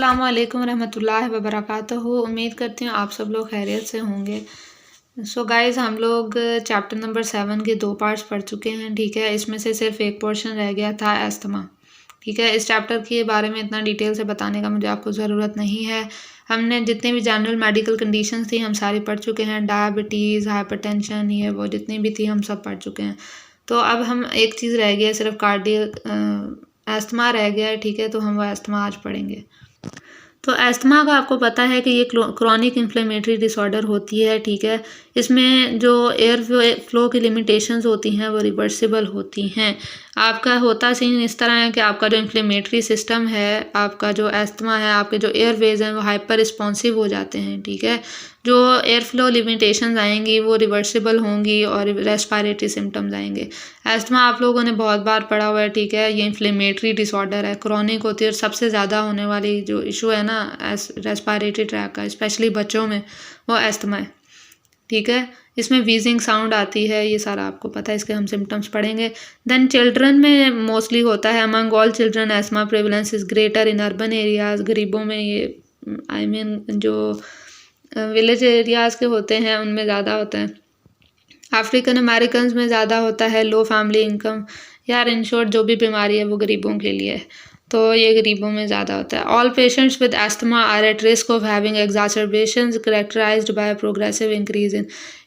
अस्सलाम वालेकुम रहमतुल्लाहि व बरकातहू। उम्मीद करती हूँ आप सब लोग खैरियत से होंगे। सो गाइज़, हम लोग चैप्टर नंबर 7 के 2 पार्ट्स पढ़ चुके हैं। ठीक है, इसमें से सिर्फ एक पोर्शन रह गया था अस्थमा। ठीक है, इस चैप्टर के बारे में इतना डिटेल से बताने का मुझे आपको ज़रूरत नहीं है। हमने जितने भी जनरल मेडिकल कंडीशंस थी हम सारी पढ़ चुके हैं। डायबिटीज़, हाइपरटेंशन, ये वो जितनी भी थी हम सब पढ़ चुके हैं। तो अब हम एक चीज़ रह गया है, सिर्फ अस्थमा रह गया है। ठीक है, तो हम वह अस्थमा आज पढ़ेंगे। तो अस्थमा का आपको पता है कि ये क्रॉनिक इन्फ्लेमेटरी डिसऑर्डर होती है। ठीक है, इसमें जो एयर फ्लो की लिमिटेशंस होती हैं वो रिवर्सिबल होती हैं। आपका होता सीन इस तरह है कि आपका जो इन्फ्लेमेटरी सिस्टम है, आपका जो अस्थमा है, आपके जो एयरवेज हैं वो हाइपर रिस्पॉन्सिव हो जाते हैं। ठीक है, जो एयर फ्लो लिमिटेशंस आएंगी वो रिवर्सिबल होंगी और रेस्पिरेटरी सिम्टम्स आएंगे। अस्थमा आप लोगों ने बहुत बार पढ़ा हुआ है। ठीक है, ये इन्फ्लेमेटरी डिसऑर्डर है, क्रॉनिक होती है और सबसे ज़्यादा होने वाली जो इशू है ना रेस्पिरेटरी ट्रैक का, स्पेशली बच्चों में, वो अस्थमा है। ठीक है, इसमें वीजिंग साउंड आती है, ये सारा आपको पता है, इसके हम सिम्टम्स पढ़ेंगे। देन चिल्ड्रन में मोस्टली होता है। Among all children asthma prevalence is greater in urban areas. गरीबों में ये जो विलेज एरियाज़ के होते हैं उनमें ज़्यादा होता है। अफ्रीकन अमेरिकन में ज़्यादा होता है। लो फैमिली इनकम, यार इन शॉर्ट जो भी बीमारी है वो गरीबों के लिए है, तो ये गरीबों में ज़्यादा होता है। All patients with asthma are at risk of having exacerbations characterised by progressive increase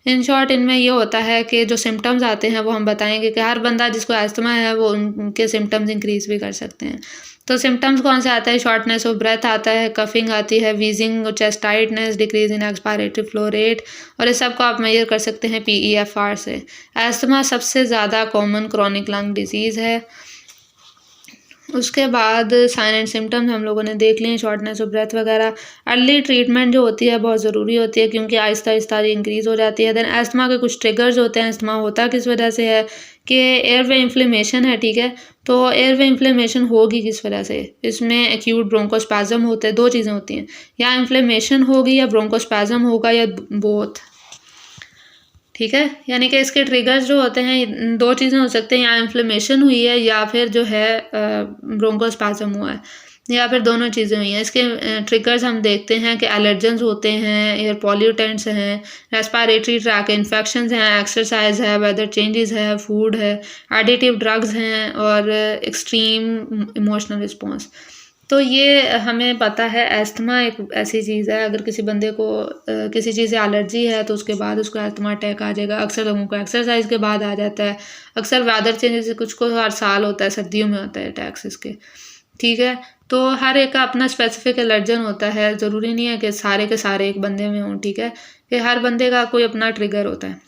in short इनमें ये होता है कि जो सिम्टम्स आते हैं वो हम बताएंगे कि हर बंदा जिसको एस्थमा है वो उनके सिम्टम्स इंक्रीज भी कर सकते हैं। तो सिम्टम्स कौन से आते हैं? शॉर्टनेस ऑफ ब्रेथ आता है, कफिंग आती है, wheezing, chest tightness, decrease in expiratory flow rate, और इस सब को आप मेजर कर सकते हैं PEFR से। एस्थमा सबसे ज़्यादा कॉमन क्रॉनिक लंग डिजीज़ है। उसके बाद साइन एंड सिम्टम्स हम लोगों ने देख लिए, शॉर्टनेस ऑफ ब्रेथ वगैरह। अर्ली ट्रीटमेंट जो होती है बहुत ज़रूरी होती है क्योंकि आहिस्ता आहिस्ता इंक्रीज़ हो जाती है। देन एस्थमा के कुछ ट्रिगर्स होते हैं। एस्थमा होता किस वजह से है कि एयरवे इन्फ्लेमेशन है। ठीक है, तो एयरवे इन्फ्लेमेशन होगी किस वजह से? इसमें एक्यूट ब्रोंकोस्पैज्म होते हैं। दो चीज़ें होती हैं, या इन्फ्लेमेशन होगी या ब्रोंकोस्पैज्म होगा या बोथ। ठीक है, यानी कि इसके ट्रिगर्स जो होते हैं दो चीज़ें हो सकते हैं, या इन्फ्लेमेशन हुई है या फिर जो है ब्रोंकोस्पैज्म हुआ है, या फिर दोनों चीज़ें हुई हैं। इसके ट्रिगर्स हम देखते हैं कि एलर्जेंस होते हैं, एयर पॉल्यूटेंट्स हैं, रेस्पिरेटरी ट्रैक इन्फेक्शंस हैं, एक्सरसाइज है, वेदर चेंजेस है, फूड है, एडिटिव ड्रग्स हैं और एक्सट्रीम इमोशनल रिस्पॉन्स। तो ये हमें पता है एस्थमा एक ऐसी चीज़ है, अगर किसी बंदे को किसी चीज़ से एलर्जी है तो उसके बाद उसको एस्थमा अटैक आ जाएगा। अक्सर लोगों को एक्सरसाइज के बाद आ जाता है, अक्सर वेदर चेंजेस से, कुछ को हर साल होता है, सर्दियों में होता है अटैक्स इसके। ठीक है, तो हर एक का अपना स्पेसिफिक एलर्जन होता है, ज़रूरी नहीं है कि सारे के सारे एक बंदे में हों। ठीक है, कि हर बंदे का कोई अपना ट्रिगर होता है।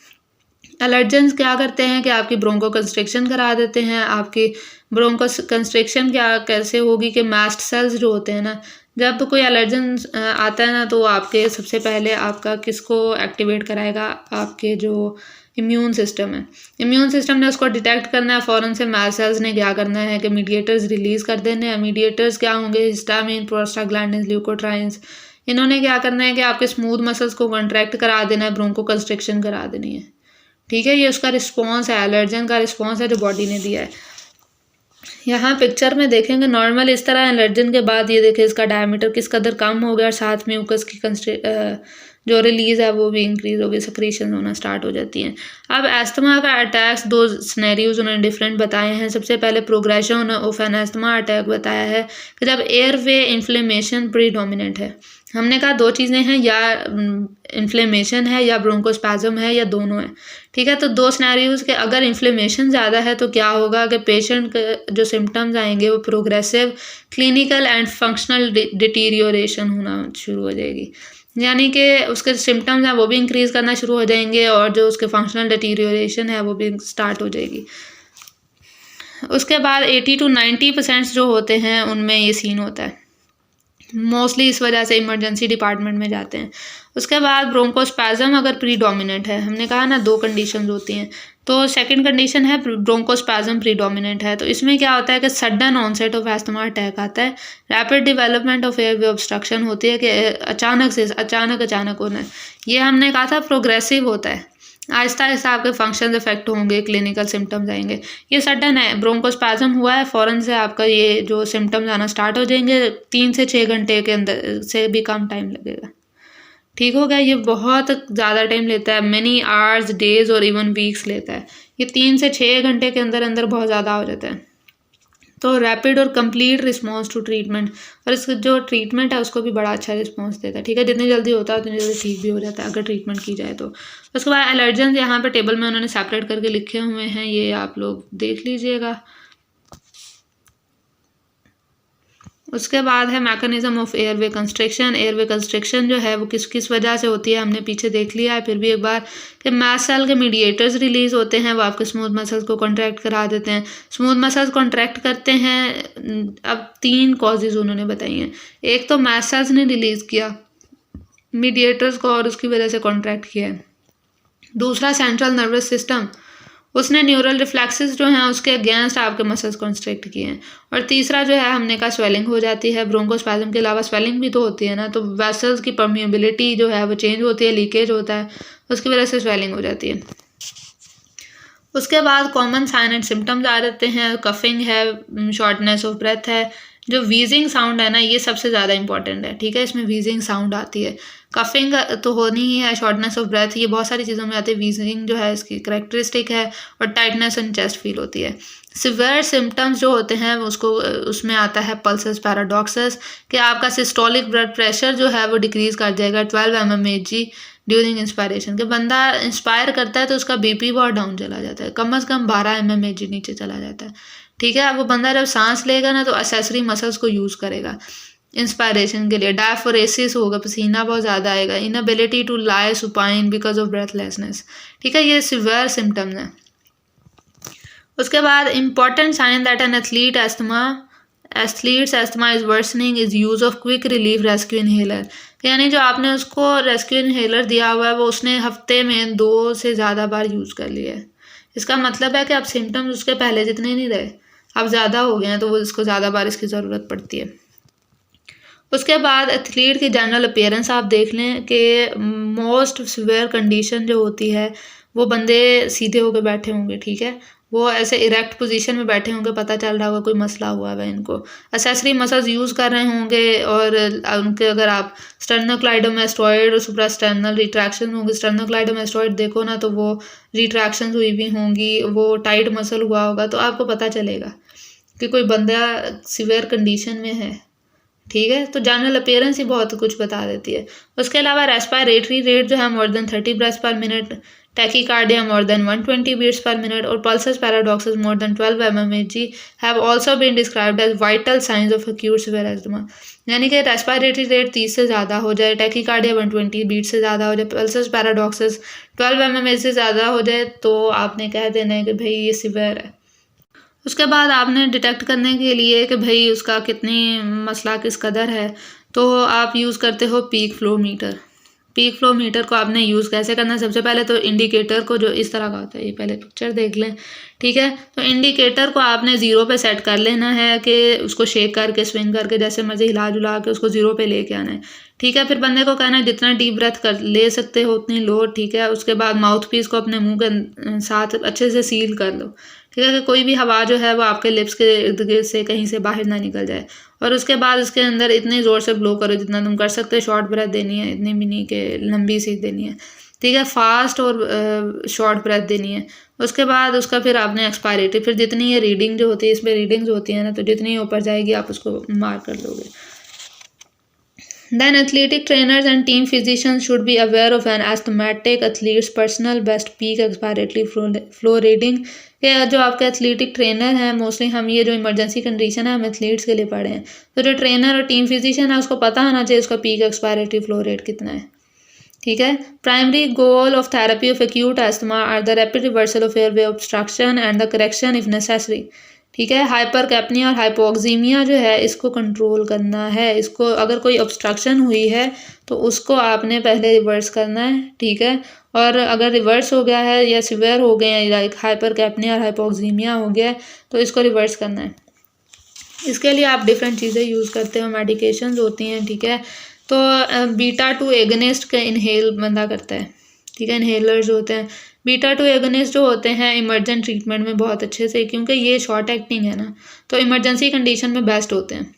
एलर्जेंस क्या करते हैं कि आपकी ब्रोंको कंस्ट्रिक्शन करा देते हैं। आपकी ब्रोंको कंस्ट्रिक्शन क्या कैसे होगी कि मास्ट सेल्स जो होते हैं ना, जब कोई एलर्जन आता है ना तो आपके सबसे पहले आपका किसको एक्टिवेट कराएगा? आपके जो इम्यून सिस्टम है, इम्यून सिस्टम ने उसको डिटेक्ट करना है। फ़ौरन से मास्ट सेल्स ने क्या करना है कि मीडिएटर्स रिलीज़ कर देने हैं। मीडिएटर्स क्या होंगे? Histamine, prostaglandins, leukotrienes. इन्होंने क्या करना है कि आपके स्मूथ मसल्स को कॉन्ट्रैक्ट करा देना है, ब्रोंको कंस्ट्रिक्शन करा देनी है। ठीक है, ये उसका रिस्पॉन्स है, एलर्जन का रिस्पॉन्स है जो बॉडी ने दिया है। यहाँ पिक्चर में देखेंगे नॉर्मल इस तरह एलर्जन के बाद ये देखें इसका डायमीटर किस कदर कम हो गया और साथ में म्यूकस की जो रिलीज़ है वो भी इंक्रीज हो गई, सक्रीशन होना स्टार्ट हो जाती हैं। अब एस्थमा का अटैक्स दो स्नैरियोज उन्होंने डिफरेंट बताए हैं। सबसे पहले progression of an asthma attack बताया है कि जब एयरवे इन्फ्लेमेशन प्रीडोमिनेंट है। हमने कहा दो चीज़ें हैं, या इन्फ्लेमेशन है या ब्रोंकोस्पैज्म है या दोनों है। ठीक है, तो दो सिनेरियोज के अगर इन्फ्लेमेशन ज़्यादा है तो क्या होगा कि पेशेंट के जो सिम्टम्स आएंगे वो progressive, clinical and functional deterioration होना शुरू हो जाएगी, यानी कि उसके सिम्टम्स हैं वो भी इंक्रीज़ करना शुरू हो जाएंगे और जो उसके फंक्शनल डिटीरियोरेशन है वो भी स्टार्ट हो जाएगी। उसके बाद 80 to 90% जो होते हैं उनमें ये सीन होता है, मोस्टली इस वजह से इमरजेंसी डिपार्टमेंट में जाते हैं। उसके बाद ब्रोंकोस्पैज्म अगर प्रीडोमिनेंट है, हमने कहा ना दो कंडीशंस होती हैं, तो सेकंड कंडीशन है ब्रोंकोस्पैज्म प्रीडोमिनेंट है। तो इसमें क्या होता है कि sudden onset of asthma attack आता है, rapid development of airway obstruction होती है कि अचानक से अचानक होना है। ये हमने कहा था प्रोग्रेसिव होता है, आहिस्ता आहिस्ता आपके फंक्शन इफेक्ट होंगे, क्लिनिकल सिम्टम्स आएंगे। ये सडन है, ब्रोंकोस्पैज्म हुआ है, फ़ौरन से आपका ये जो सिम्टम्स आना स्टार्ट हो जाएंगे, 3 से 6 घंटे के अंदर से भी कम टाइम लगेगा। ठीक हो गया। ये बहुत ज़्यादा टाइम लेता है, मैनी आवर्स, डेज और इवन वीक्स लेता है। ये 3 से 6 घंटे के अंदर अंदर बहुत ज़्यादा हो जाता है। तो रैपिड और कंप्लीट रिस्पांस टू ट्रीटमेंट, और इसका जो ट्रीटमेंट है उसको भी बड़ा अच्छा रिस्पांस देता है। ठीक है, जितनी जल्दी होता है उतनी जल्दी ठीक भी हो जाता है अगर ट्रीटमेंट की जाए तो। उसके बाद एलर्जेंस यहाँ पे टेबल में उन्होंने सेपरेट करके लिखे हुए हैं, ये आप लोग देख लीजिएगा। उसके बाद है mechanism of airway constriction. Airway constriction जो है वो किस किस वजह से होती है हमने पीछे देख लिया है, फिर भी एक बार कि मास्ट सेल के मीडिएटर्स रिलीज होते हैं, वो आपके स्मूथ मसल्स को कॉन्ट्रैक्ट करा देते हैं। स्मूथ मसल्स कॉन्ट्रैक्ट करते हैं, अब 3 कॉजेज उन्होंने बताई हैं। एक तो मास्ट सेल्स ने रिलीज किया मीडिएटर्स को और उसकी वजह से कॉन्ट्रैक्ट किया है। दूसरा सेंट्रल नर्वस सिस्टम, उसने न्यूरल रिफ्लेक्सेस जो हैं उसके अगेंस्ट आपके मसल्स कॉन्स्ट्रिक्ट किए हैं। और तीसरा जो है हमने कहा स्वेलिंग हो जाती है। ब्रोंकोस्पैज्म के अलावा स्वेलिंग भी तो होती है ना, तो वेसल्स की परमिएबिलिटी जो है वो चेंज होती है, लीकेज होता है, उसकी वजह से स्वेलिंग हो जाती है। उसके बाद कॉमन साइन एंड सिम्टम्स आ जाते हैं, कफिंग है, शॉर्टनेस ऑफ ब्रेथ है, जो वीजिंग साउंड है ना ये सबसे ज़्यादा इंपॉर्टेंट है। ठीक है, इसमें वीजिंग साउंड आती है, कफिंग तो होनी ही है, शॉर्टनेस ऑफ ब्रेथ, ये बहुत सारी चीज़ों में आती है। वीजिंग जो है इसकी करेक्टरिस्टिक है, और टाइटनेस इन चेस्ट फील होती है। सिवियर सिम्टम्स जो होते हैं उसको उसमें आता है पल्सेस पैराडॉक्सेस, कि आपका सिस्टोलिक ब्लड प्रेशर जो है वो डिक्रीज कर जाएगा 12 mmHg ड्यूरिंग इंस्पायरेशन। के बंदा इंस्पायर करता है तो उसका बीपी बहुत डाउन चला जाता है, कम से कम 12 mmHg नीचे चला जाता है। ठीक है, अब वो बंदा जब सांस लेगा ना तो एसेसरी मसल्स को यूज़ करेगा इंस्पायरेशन के लिए। डायफोरेसिस होगा, पसीना बहुत ज़्यादा आएगा, inability to lie supine because of breathlessness. ठीक है, ये सिवियर सिम्टम्स हैं। उसके बाद important sign that an athlete's asthma is worsening is use of quick relief rescue inhaler. यानी जो आपने उसको रेस्क्यू इनहेलर दिया हुआ है वो उसने हफ्ते में 2 से ज़्यादा बार यूज़ कर लिया है। इसका मतलब है कि अब सिम्टम्स उसके पहले जितने नहीं रहे, अब ज़्यादा हो गए हैं, तो वो इसको ज़्यादा बार इसकी ज़रूरत पड़ती है। उसके बाद एथलीट की जनरल अपीयरेंस आप देख लें कि मोस्ट सिवियर कंडीशन जो होती है वो बंदे सीधे होकर बैठे होंगे। ठीक है, वो ऐसे इरेक्ट पोजीशन में बैठे होंगे, पता चल रहा होगा कोई मसला हुआ है इनको। एसेसरी मसल्स यूज़ कर रहे होंगे, और उनके अगर आप स्टर्नोक्लाइडोमेस्टॉइड और सुप्रास्टर्नल रिट्रैक्शन होंगे, स्टर्नोक्लाइडोमेस्टॉइड देखो ना तो वो रिट्रैक्शन हुई भी होंगी, वो टाइट मसल हुआ होगा, तो आपको पता चलेगा कि कोई बंदा सिवियर कंडीशन में है। ठीक है, तो जनरल अपीयरेंस ही बहुत कुछ बता देती है। उसके अलावा रेस्पिरेटरी रेट जो है more than 30 breaths per minute, tachycardia more than 120 beats per minute, और pulses paradoxus more than 12 mmHg have also been described as vital signs of acute severe asthma. यानी कि रेस्पिरेटरी रेट 30 से ज़्यादा हो जाए, tachycardia 120 beat से ज़्यादा हो जाए, पल्सेस पैराडॉक्सेस 12 mmHg से ज़्यादा हो जाए, तो आपने कह देना है कि भाई ये सिवियर है। उसके बाद आपने डिटेक्ट करने के लिए कि भाई उसका कितनी मसला किस कदर है, तो आप यूज़ करते हो peak flow meter. Peak flow meter को आपने यूज़ कैसे करना है, सबसे पहले तो इंडिकेटर को, जो इस तरह का होता है, ये पहले पिक्चर देख लें। ठीक है, तो इंडिकेटर को आपने 0 पे सेट कर लेना है, कि उसको शेक करके स्विंग करके जैसे मर्जी हिला जुला के उसको 0 पे लेके आना है। ठीक है, फिर बंदे को कहना है जितना डीप ब्रेथ कर ले सकते हो उतनी लो। ठीक है, उसके बाद माउथ पीस को अपने मुंह के साथ अच्छे से सील कर लो। ठीक है, कि कोई भी हवा जो है वो आपके लिप्स के इर्द गिर्द से कहीं से बाहर ना निकल जाए। और उसके बाद इसके अंदर इतनी ज़ोर से ब्लो करो जितना तुम कर सकते हो, शॉर्ट ब्रेथ देनी है, इतनी भी नहीं कि लंबी सी देनी है। ठीक है, फास्ट और शॉर्ट ब्रेथ देनी है। उसके बाद उसका फिर आपने एक्सपायरेटरी, फिर जितनी ये रीडिंग जो होती है, इसमें रीडिंग्स होती है ना, तो जितनी ऊपर जाएगी आप उसको मार्क कर लोगे। Then athletic trainers and team physicians should be aware of an asthmatic athlete's personal best peak expiratory flow reading। कि जो आपके एथलीटिक ट्रेनर हैं, मोस्टली हम ये जो इमरजेंसी कंडीशन है हम एथलीट्स के लिए पढ़े हैं, तो जो ट्रेनर और टीम फिजिशियन है उसको पता होना चाहिए उसका पीक एक्सपायरेटरी फ्लो रेट कितना है। ठीक है, primary goal of therapy of acute asthma are the rapid reversal of airway obstruction and the correction if necessary. ठीक है, हाइपर कैप्निया और हाइपोक्सीमिया जो है इसको कंट्रोल करना है। इसको अगर कोई ऑब्स्ट्रक्शन हुई है तो उसको आपने पहले रिवर्स करना है। ठीक है, और अगर रिवर्स हो गया है या सिवियर हो गए हैं, लाइक हाइपर कैप्निया और हाइपोक्सीमिया हो गया है, तो इसको रिवर्स करना है। इसके लिए आप डिफरेंट चीज़ें यूज़ करते हो, मेडिकेशंस होती हैं। ठीक है, तो बीटा 2 एगनिस्ट का इनहेल बंदा करता है। ठीक है, इनहेलर्स होते हैं, बीटा टू एगोनिस्ट जो होते हैं इमरजेंट ट्रीटमेंट में बहुत अच्छे से, क्योंकि ये शॉर्ट एक्टिंग है ना, तो इमरजेंसी कंडीशन में बेस्ट होते हैं।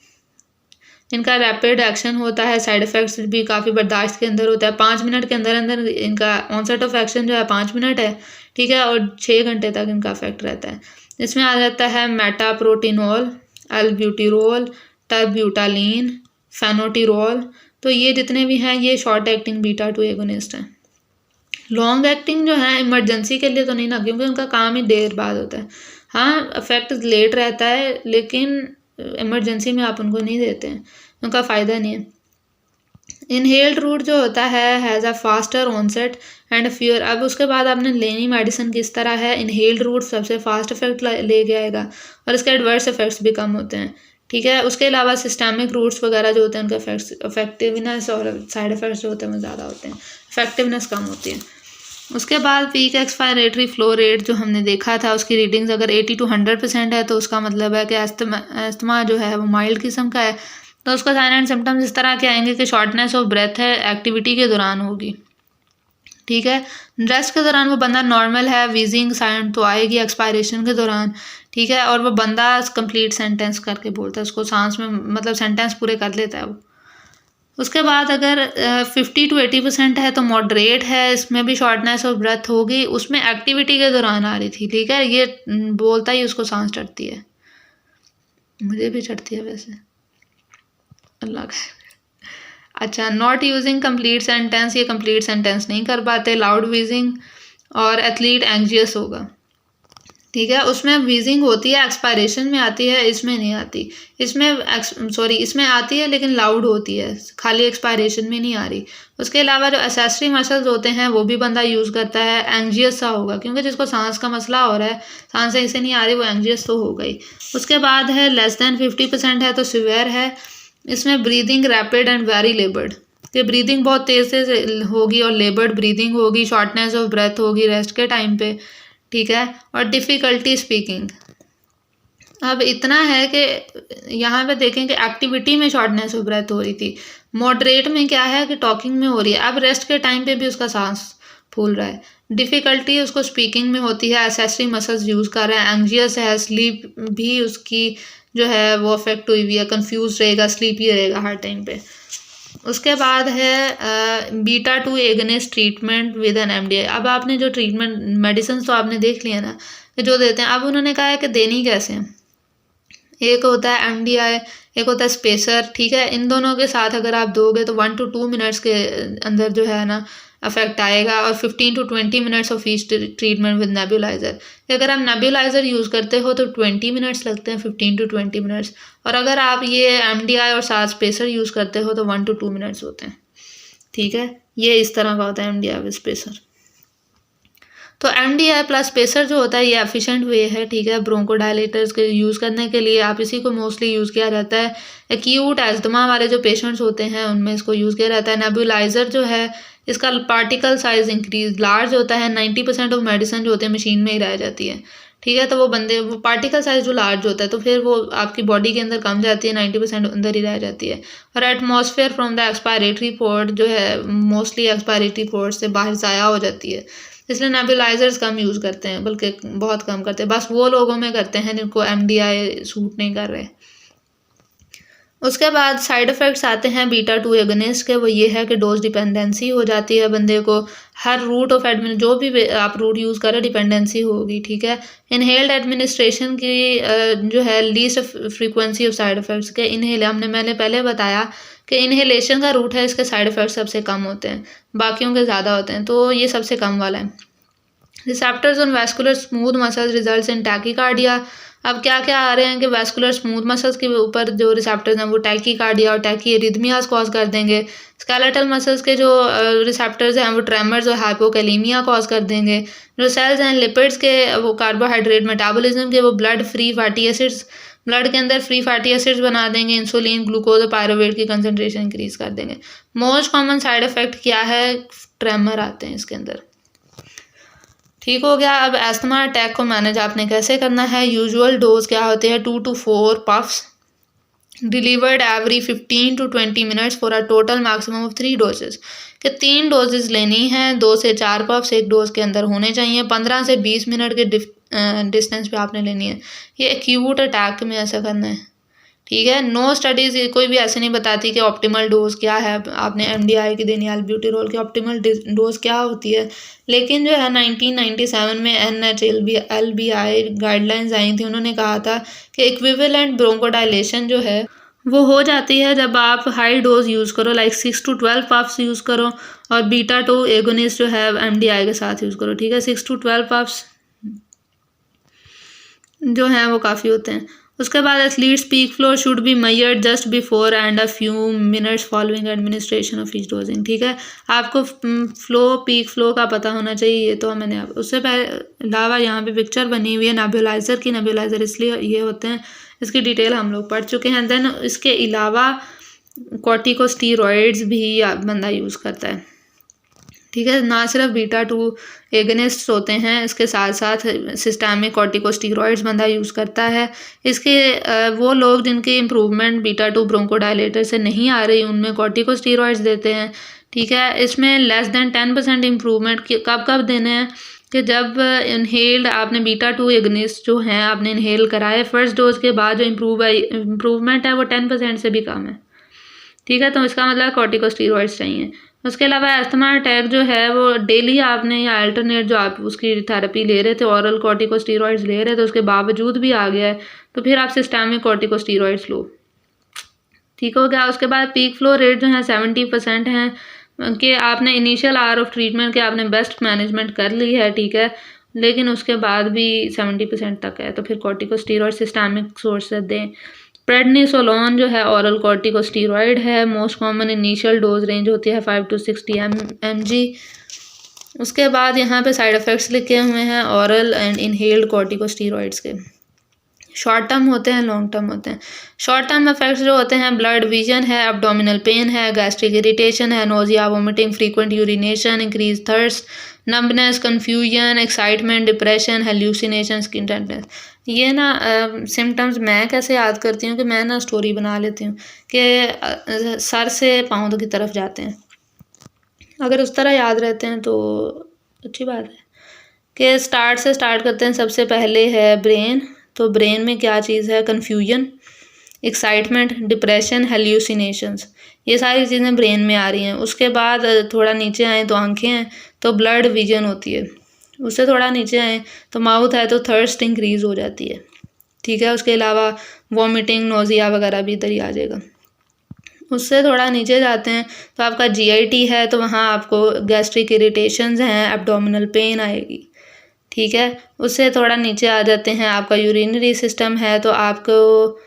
इनका रैपिड एक्शन होता है, साइड इफ़ेक्ट्स भी काफ़ी बर्दाश्त के अंदर होता है। 5 मिनट के अंदर अंदर इनका ऑनसेट ऑफ एक्शन जो है 5 मिनट है, ठीक है, और 6 घंटे तक इनका इफेक्ट रहता है। इसमें आ जाता है मेटाप्रोटिनोल, एल्ब्यूटिरोल, टर्ब्यूटालीन, फेनोटिरोल। तो ये जितने भी हैं ये short acting beta two agonist हैं। लॉन्ग एक्टिंग जो है इमरजेंसी के लिए तो नहीं ना, क्योंकि उनका काम ही देर बाद होता है। हाँ, इफेक्ट लेट रहता है, लेकिन इमरजेंसी में आप उनको नहीं देते हैं, उनका फ़ायदा नहीं है। इनहेल्ड रूट जो होता है has a faster onset and fewer. अब उसके बाद आपने लेनी मेडिसिन किस तरह है, इनहेल्ड रूट सबसे फास्ट इफेक्ट लेके आएगा और इसके एडवर्स इफेक्ट्स भी कम होते हैं, ठीक है। उसके अलावा सिस्टमिक रूट्स वगैरह जो होते हैं उनका इफेक्टिवनेस और साइड इफेक्ट्स जो होते हैं वो ज़्यादा होते हैं, इफेक्टिवनेस कम होती है। उसके बाद पीक एक्सपायरेटरी फ्लो रेट जो हमने देखा था, उसकी रीडिंग्स अगर 80 to 100% है तो उसका मतलब है कि अस्थमा जो है वो माइल्ड किस्म का है। तो उसका साइन एंड सिम्टम्स इस तरह के आएंगे कि शॉर्टनेस ऑफ ब्रेथ है, एक्टिविटी के दौरान होगी, ठीक है। रेस्ट के दौरान वो बंदा नॉर्मल है, वीजिंग साइन तो आएगी एक्सपायरेशन के दौरान, ठीक है। और वो बंदा कंप्लीट सेंटेंस करके बोलता है, उसको सांस में मतलब सेंटेंस पूरे कर लेता है वो। उसके बाद अगर 50 to 80% है तो मॉडरेट है, इसमें भी शॉर्टनेस ऑफ ब्रेथ होगी, उसमें एक्टिविटी के दौरान आ रही थी, ठीक है। ये बोलता ही उसको सांस चढ़ती है, मुझे भी चढ़ती है वैसे, अल्लाह का। अच्छा, नॉट यूजिंग कंप्लीट सेंटेंस, ये कंप्लीट सेंटेंस नहीं कर पाते, लाउड वीजिंग, और एथलीट एंग्जियस होगा, ठीक है। उसमें वीजिंग होती है, एक्सपायरेशन में आती है, इसमें नहीं आती। इसमें आती है लेकिन लाउड होती है, खाली एक्सपायरेशन में नहीं आ रही। उसके अलावा जो एसेसरी मसल्स होते हैं वो भी बंदा यूज़ करता है, एंग्जियस सा होगा, क्योंकि जिसको सांस का मसला हो रहा है, सांस सही से नहीं आ रही, वो एंग्जियस तो हो गई। उसके बाद है लेस दैन 50% है तो सीवियर है। इसमें ब्रीदिंग रैपिड एंड वेरी लेबर्ड, कि ब्रीदिंग बहुत तेज़ से होगी और लेबर्ड ब्रीदिंग होगी, शॉर्टनेस ऑफ ब्रेथ होगी रेस्ट के टाइम पे, ठीक है। और डिफ़िकल्टी स्पीकिंग। अब इतना है कि यहाँ पे देखें कि एक्टिविटी में शॉर्टनेस ऑफ ब्रेथ हो रही थी, मॉडरेट में क्या है कि टॉकिंग में हो रही है। अब रेस्ट के टाइम पे भी उसका सांस फूल रहा है। डिफ़िकल्टी उसको स्पीकिंग में होती है, एसेसरी मसल्स यूज़ कर रहा है, एंग्जियस है, स्लीप भी उसकी जो है वो अफेक्ट हुई हुई है, कन्फ्यूज रहेगा, स्लीपी रहेगा हर टाइम पे। उसके बाद है beta two agonist treatment with an MDI. अब आपने जो ट्रीटमेंट मेडिसिन तो आपने देख लिया ना कि जो देते हैं, अब उन्होंने कहा है कि देनी कैसे है। एक होता है एमडीआई, एक होता है स्पेसर, ठीक है। इन दोनों के साथ अगर आप दोगे तो 1 to 2 मिनट्स के अंदर जो है ना अफेक्ट आएगा, और 15 to 20 minutes of each treatment with nebuliser. अगर आप नेबुलाइजर यूज़ करते हो तो 20 मिनट्स लगते हैं, 15 to 20 मिनट्स, और अगर आप ये एमडीआई और साथ स्पेसर यूज़ करते हो तो 1 to 2 मिनट्स होते हैं, ठीक है। ये इस तरह का होता है एमडीआई विद स्पेसर। तो एमडीआई प्लस स्पेसर जो होता है ये एफिशिएंट वे है, ठीक है, ब्रोंकोडायलेटर्स के यूज़ करने के लिए। आप इसी को मोस्टली यूज़ किया जाता है एक्यूट एस्थमा वाले जो पेशेंट्स होते हैं उनमें इसको यूज़ किया जाता है। नेबुलाइजर जो है इसका पार्टिकल साइज इंक्रीज लार्ज होता है, 90% ऑफ मेडिसिन जो होती है मशीन में ही रह जाती है, ठीक है। तो वो पार्टिकल साइज जो लार्ज होता है तो फिर वो आपकी बॉडी के अंदर कम जाती है, 90% अंदर ही रह जाती है। और atmosphere from the expiratory port जो है मोस्टली एक्सपायरेटरी पोर्ट से बाहर ज़ाया हो जाती है, इसलिए नेबुलाइजर्स कम यूज़ करते हैं, बल्कि बहुत कम करते हैं, बस वो लोगों में करते हैं जिनको एमडीआई सूट नहीं कर रहे। उसके बाद साइड इफ़ेक्ट्स आते हैं बीटा टू एगनिस्ट के, वो ये है कि डोज डिपेंडेंसी हो जाती है बंदे को। हर रूट ऑफ एडमिन जो भी आप रूट यूज़ करें डिपेंडेंसी होगी, ठीक है। इनहेल्ड एडमिनिस्ट्रेशन की जो है least frequency of side effects के इनहेल मैंने पहले बताया कि इनहेलेशन का रूट है, इसके साइड इफ़ेक्ट्स सबसे कम होते हैं, बाकियों के ज़्यादा होते हैं, तो ये सबसे कम वाला है। Receptors on vascular smooth muscles results in tachycardia. अब क्या क्या आ रहे हैं कि वैस्कुलर स्मूथ मसल्स के ऊपर जो रिसेप्टर्स हैं वो टैकीकार्डिया और टैकीएरिथमियाज कॉज कर देंगे। स्केलेटल मसल्स के जो रिसेप्टर्स हैं वो ट्रेमर्स और हाइपोकैलीमिया कॉज कर देंगे। जो सेल्स हैं लिपिड्स के वो कार्बोहाइड्रेट मेटाबॉलिज्म के वो blood free fatty acids blood के अंदर फ्री फैटी एसिड्स बना देंगे। इंसुलिन ग्लूकोज और पायरुवेट की कंसनट्रेशन इंक्रीज कर देंगे। मोस्ट कॉमन साइड इफेक्ट क्या है, ट्रेमर आते हैं इसके अंदर, ठीक हो गया। अब एस्थमा अटैक को मैनेज आपने कैसे करना है, यूजुअल डोज क्या होते हैं 2 to 4 puffs delivered every 15 to 20 minutes for a total maximum of 3 doses. कि 3 डोजेज़ लेनी है, 2 से 4 पफ्स एक डोज़ के अंदर होने चाहिए, 15 से 20 मिनट के डिस्टेंस पे आपने लेनी है। ये एक्यूट अटैक में ऐसा करना है, ठीक है। नो स्टडीज़ कोई भी ऐसे नहीं बताती कि ऑप्टिमल डोज क्या है, आपने एमडीआई की देनी है, एल्ब्यूटेरॉल की ऑप्टिमल डोज क्या होती है। लेकिन जो है 1997 में एनएचएलबीआई गाइडलाइंस आई थी, उन्होंने कहा था कि इक्विवेलेंट ब्रोंकोडायलेशन जो है वो हो जाती है जब आप हाई डोज यूज़ करो, लाइक 6 to 12 पफ्स यूज़ करो, और बीटा 2 एगोनिस्ट जो है एमडीआई के साथ यूज़ करो, ठीक है। 6 to 12 पफ्स जो हैं वो काफ़ी होते हैं। उसके बाद athletes peak flow should be measured just before and a few minutes following administration of each dosing, ठीक है। आपको पीक फ्लो का पता होना चाहिए, ये तो मैंने उससे अलावा यहाँ पे पिक्चर बनी हुई है नेबुलाइज़र की। नेबुलाइज़र इसलिए ये होते हैं, इसकी डिटेल हम लोग पढ़ चुके हैं। देन इसके अलावा कॉर्टिकोस्टेरॉइड्स भी बंदा यूज़ करता है, ठीक है। ना सिर्फ बीटा 2 एगनिस्ट होते हैं, इसके साथ साथ सिस्टमिक कॉर्टिकोस्टेरॉइड्स बंदा यूज़ करता है। इसके वो लोग जिनकी इम्प्रूवमेंट बीटा 2 ब्रोंकोडायलेटर से नहीं आ रही, उनमें कॉर्टिकोस्टेरॉइड्स देते हैं, ठीक है। इसमें लेस दैन 10% इम्प्रूवमेंट कब कब देने हैं कि जब इनहेल्ड आपने बीटा 2 एगनिस्ट जो हैं आपने इनहेल कराए, फर्स्ट डोज के बाद जो इम्प्रूवमेंट है वो 10% से भी कम है, ठीक है। तो इसका मतलब कॉर्टिकोस्टेरॉइड्स चाहिए। उसके अलावा अस्थमा अटैक जो है वो डेली आपने या अल्टरनेट जो आप उसकी थेरेपी ले रहे थे, ऑरल कॉर्टिकोस्टेरॉइड्स ले रहे थे, उसके बावजूद भी आ गया है, तो फिर आप सिस्टमिक कॉर्टिकोस्टेरॉइड्स लो, ठीक हो गया। उसके बाद पीक फ्लो रेट जो है 70% हैं कि आपने इनिशियल आवर ऑफ ट्रीटमेंट के आपने बेस्ट मैनेजमेंट कर ली है, ठीक है, लेकिन उसके बाद भी 70% तक है, तो फिर कॉर्टिकोस्टेरॉइड सिस्टमिक सोर्स से दें। प्रेडनिसोलोन जो है ऑरल कॉर्टिकोस्टेरॉइड है, most common initial dose range होती है 5 to 60 mg। उसके बाद यहाँ पे साइड इफ़ेक्ट्स लिखे हुए हैं ऑरल एंड इनहेल्ड कॉर्टिकोस्टेरॉइड्स के। शॉर्ट टर्म होते हैं, लॉन्ग टर्म होते हैं। शॉर्ट टर्म इफेक्ट्स जो होते हैं ब्लड विजन है, एब्डोमिनल पेन है, गैस्ट्रिक इरिटेशन है, nausea, vomiting, frequent urination, increase thirst, numbness, confusion, excitement, depression, hallucination, skin tenderness. ये ना सिम्टम्स मैं कैसे याद करती हूँ कि मैं ना स्टोरी बना लेती हूँ कि सर से पाँव की तरफ जाते हैं। अगर उस तरह याद रहते हैं तो अच्छी बात है कि स्टार्ट करते हैं। सबसे पहले है ब्रेन, तो ब्रेन में क्या चीज़ है, कन्फ्यूजन, एक्साइटमेंट, डिप्रेशन, हेल्यूसिनेशंस, ये सारी चीज़ें ब्रेन में आ रही हैं। उसके बाद थोड़ा नीचे आए तो आंखें हैं, तो ब्लड विजन होती है। उससे थोड़ा नीचे आए तो माउथ है, तो थर्स्ट इंक्रीज़ हो जाती है, ठीक है। उसके अलावा वॉमिटिंग, नोजिया वगैरह भी इधर ही आ जाएगा। उससे थोड़ा नीचे जाते हैं तो आपका जीआईटी है, तो वहाँ आपको गैस्ट्रिक इरिटेशंस हैं, एब्डोमिनल पेन आएगी, ठीक है। उससे थोड़ा नीचे आ जाते हैं, आपका यूरिनरी सिस्टम है, तो आपको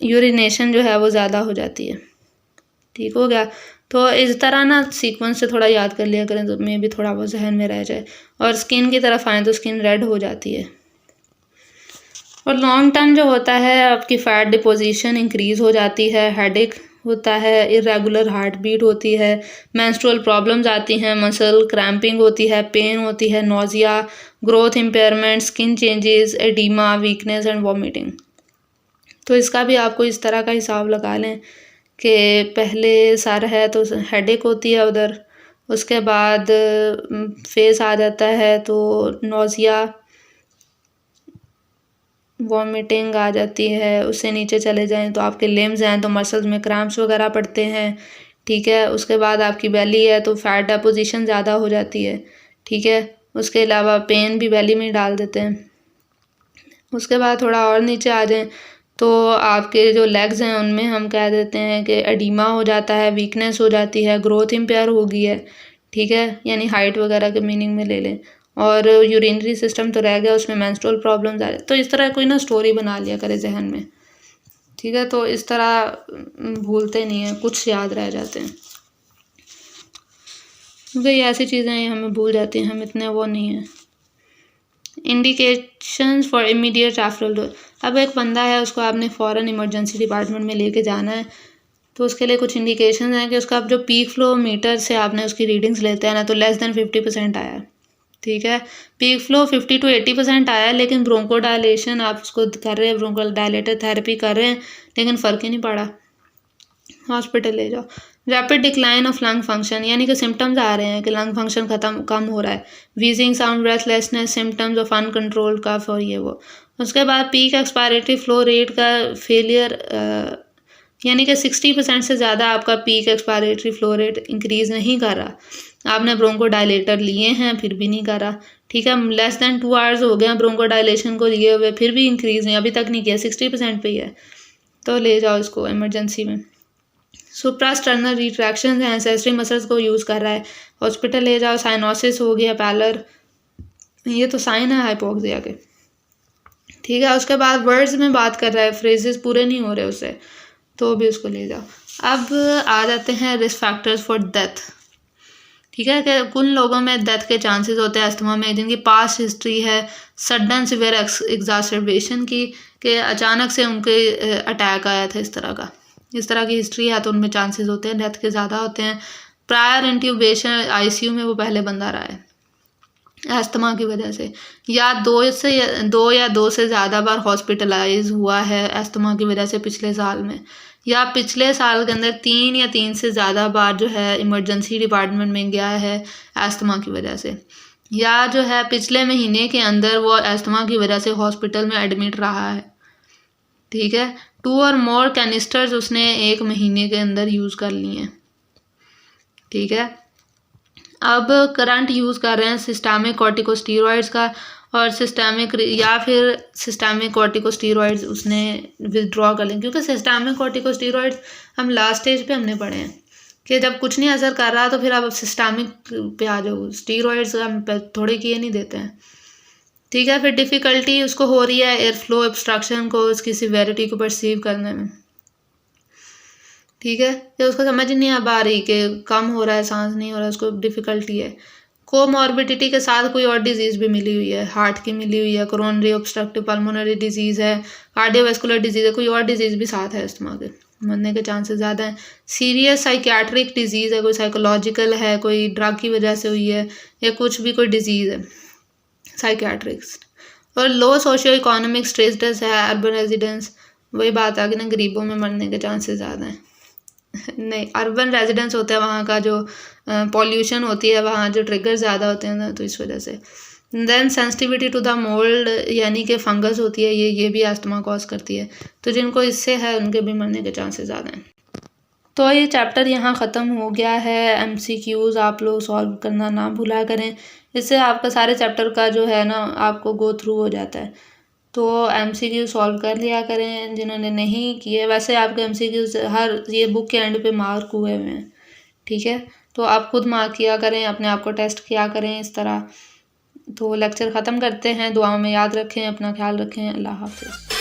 यूरिनेशन जो है वो ज़्यादा हो जाती है, ठीक हो गया। तो इस तरह ना सीक्वेंस से थोड़ा याद कर लिया करें तो मे भी थोड़ा वो जहन में रह जाए। और स्किन की तरफ आएँ तो स्किन रेड हो जाती है। और लॉन्ग टर्म जो होता है आपकी फ़ैट डिपोजिशन इंक्रीज़ हो जाती है, हेडेक होता है, इरेगुलर हार्ट बीट होती है, मेंस्ट्रुअल प्रॉब्लम्स आती हैं, मसल क्रैम्पिंग होती है, पेन होती है, nausea, growth impairment, skin changes, oedema, weakness and vomiting. तो इसका भी आपको इस तरह का हिसाब लगा लें कि पहले सर है तो हेडेक होती है उधर, उसके बाद फेस आ जाता है तो नोजिया, वॉमिटिंग आ जाती है। उससे नीचे चले जाएं तो आपके लिम्स हैं तो मसल्स में क्रैम्प्स वगैरह पड़ते हैं, ठीक है। उसके बाद आपकी बेली है तो फैट डेपोजिशन ज़्यादा हो जाती है, ठीक है। उसके अलावा पेन भी बेली में डाल देते हैं। उसके बाद थोड़ा और नीचे आ जाएं तो आपके जो लेग्स हैं उनमें हम कह देते हैं कि एडीमा हो जाता है, वीकनेस हो जाती है, ग्रोथ इम्पेयर हो गई है, ठीक है, यानी हाइट वगैरह के मीनिंग में ले लें। और यूरिनरी सिस्टम तो रह गया, उसमें मेंस्ट्रुअल प्रॉब्लम्स आ जाए। तो इस तरह कोई ना स्टोरी बना लिया करे जहन में, ठीक है। तो इस तरह भूलते नहीं हैं, कुछ याद रह जाते हैं, क्योंकि ये ऐसी चीज़ें हैं हमें भूल जाती हैं, हम इतने वो नहीं हैं। Indications for immediate referral dose. अब एक बंदा है, उसको आपने फ़ौरन इमरजेंसी डिपार्टमेंट में लेके जाना है, तो उसके लिए कुछ इंडिकेशंस हैं कि उसका अब जो पीक फ्लो मीटर से आपने उसकी रीडिंग्स लेते हैं ना, तो लेस देन 50% आया है, ठीक है। पीक फ्लो 50 to 80% आया है, लेकिन ब्रोंकोडायलेशन आप उसको कर रहे हैं, ब्रोंकोडायलेटर थेरेपी कर रहे हैं, लेकिन फ़र्क ही नहीं पड़ा, हॉस्पिटल ले जाओ। Rapid decline of lung function, यानी कि सिम्टम्स आ रहे हैं कि लंग फंक्शन कम हो रहा है। Wheezing sound, breathlessness, symptoms of uncontrolled cough और ये वो। उसके बाद पीक एक्सपायरेटरी फ्लो रेट का फेलियर, यानी कि 60% से ज़्यादा आपका peak expiratory flow rate increase नहीं कर रहा। आपने ब्रोंकोडायलेटर लिए हैं फिर भी नहीं कर रहा, ठीक है। लेस दैन 2 आवर्स हो गए ब्रोंकोडायलेशन को लिए हुए, फिर भी इंक्रीज़ नहीं, अभी तक नहीं किया, 60% पे ही है, तो ले जाओ इसको इमरजेंसी में। सुप्रास्टर्नल रिट्रैक्शन है, एंसेस्ट्री मसल्स को यूज़ कर रहा है, हॉस्पिटल ले जाओ। साइनोसिस हो गया, पैलर, ये तो साइन है हाइपोक्सिया के, ठीक है। उसके बाद वर्ड्स में बात कर रहा है, फ्रेजेस पूरे नहीं हो रहे उससे, तो भी उसको ले जाओ। अब आ जाते हैं रिस्क फैक्टर्स फॉर डेथ, ठीक है, कि कुछ लोगों में डेथ के चांसेस होते हैं अस्थमा में जिनकी पास्ट हिस्ट्री है सडन सिवियर एग्जास्टरबेशन की, कि अचानक से उनके अटैक आया था, इस तरह की हिस्ट्री है, तो उनमें चांसेस होते हैं डेथ के ज़्यादा होते हैं। प्रायर इंट्यूबेशन, आईसीयू में वो पहले बंदा रहा है अस्थमा की वजह से, या दो या दो से ज़्यादा बार हॉस्पिटलाइज हुआ है अस्थमा की वजह से पिछले साल में, या पिछले साल के अंदर 3 से ज़्यादा बार जो है इमरजेंसी डिपार्टमेंट में गया है अस्थमा की वजह से, या जो है पिछले महीने के अंदर वो अस्थमा की वजह से हॉस्पिटल में एडमिट रहा है, ठीक है। 2 और मोर कैनिस्टर्स उसने 1 महीने के अंदर यूज़ कर लिए हैं, ठीक है। अब करंट यूज़ कर रहे हैं सिस्टमिक कॉर्टिकोस्टेरॉइड्स का, और सिस्टमिक कॉर्टिकोस्टेरॉइड्स उसने विदड्रॉ कर लें, क्योंकि सिस्टमिक कॉर्टिकोस्टेरॉइड्स हम लास्ट स्टेज पे हमने पढ़े हैं कि जब कुछ नहीं असर कर रहा तो फिर आप सिस्टमिक पे आ जाओ, स्टेरॉइड्स हम थोड़े किए नहीं देते हैं, ठीक है। फिर डिफ़िकल्टी उसको हो रही है एयर फ्लो ऑब्स्ट्रक्शन को, उसकी सिवेरिटी को परसीव करने में, ठीक है, कि उसको समझ नहीं आ रही कि कम हो रहा है, सांस नहीं हो रहा है, उसको डिफ़िकल्टी है। कोमॉर्बिडिटी के साथ कोई और डिजीज़ भी मिली हुई है, हार्ट की मिली हुई है, कोरोनरी ऑब्स्ट्रक्टिव पल्मोनरी डिजीज़ है, कार्डियोवैस्कुलर डिजीज़ है, कोई और डिजीज़ भी साथ है अस्थमा के, मरने के चांसेस ज़्यादा हैं। सीरियस साइकियाट्रिक डिजीज़ है, कोई साइकोलॉजिकल है, कोई ड्रग की वजह से हुई है, या कुछ भी कोई डिजीज़ है साइकियाट्रिक्स। और लो सोशियो इकोनॉमिक स्टेटस है, अर्बन रेजिडेंस, वही बात आ गई ना, गरीबों में मरने के चांसेस ज़्यादा हैं। नहीं, अर्बन रेजिडेंस होता है, वहाँ का जो पॉल्यूशन होती है, वहाँ जो ट्रिगर ज़्यादा होते हैं ना, तो इस वजह से। Then sensitivity to the mould, यानी कि फंगस होती है, ये भी अस्थमा कॉज करती है, तो जिनको इससे है उनके भी मरने के चांसेस ज़्यादा हैं। तो ये चैप्टर यहाँ ख़त्म हो गया है। MCQs आप लोग सॉल्व करना ना भूला करें, इससे आपका सारे चैप्टर का जो है ना आपको गो थ्रू हो जाता है। तो MCQ सॉल्व कर लिया करें जिन्होंने नहीं किए। वैसे आपके MCQs हर ये बुक के एंड पे मार्क हुए हुए हैं, ठीक है, तो आप खुद मार्क किया करें, अपने आप को टेस्ट किया करें इस तरह। तो लेक्चर ख़त्म करते हैं, दुआओं में याद रखें, अपना ख्याल रखें, अल्लाह हाफ़िज़।